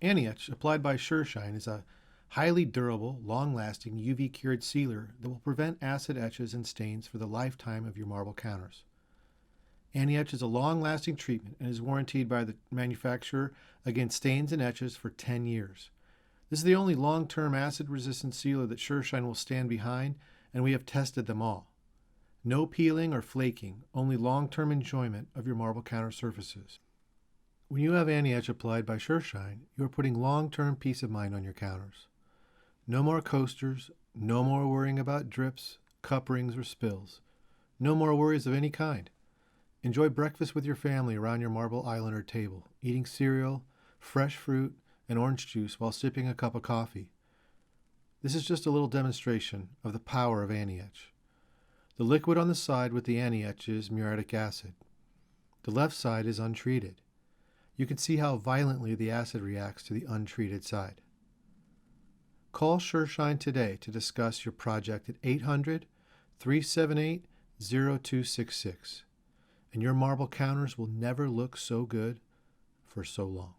AntiEtch, applied by Sureshine, is a highly durable, long-lasting UV-cured sealer that will prevent acid etches and stains for the lifetime of your marble counters. AntiEtch is a long-lasting treatment and is warranted by the manufacturer against stains and etches for 10 years. This is the only long-term acid-resistant sealer that Sureshine will stand behind, and we have tested them all. No peeling or flaking, only long-term enjoyment of your marble counter surfaces. When you have AntiEtch applied by Sureshine, you are putting long-term peace of mind on your counters. No more coasters, no more worrying about drips, cup rings, or spills. No more worries of any kind. Enjoy breakfast with your family around your marble island or table, eating cereal, fresh fruit, and orange juice while sipping a cup of coffee. This is just a little demonstration of the power of AntiEtch. The liquid on the side with the AntiEtch is muriatic acid. The left side is untreated. You can see how violently the acid reacts to the untreated side. Call Sureshine today to discuss your project at 800-378-0266, and your marble counters will never look so good for so long.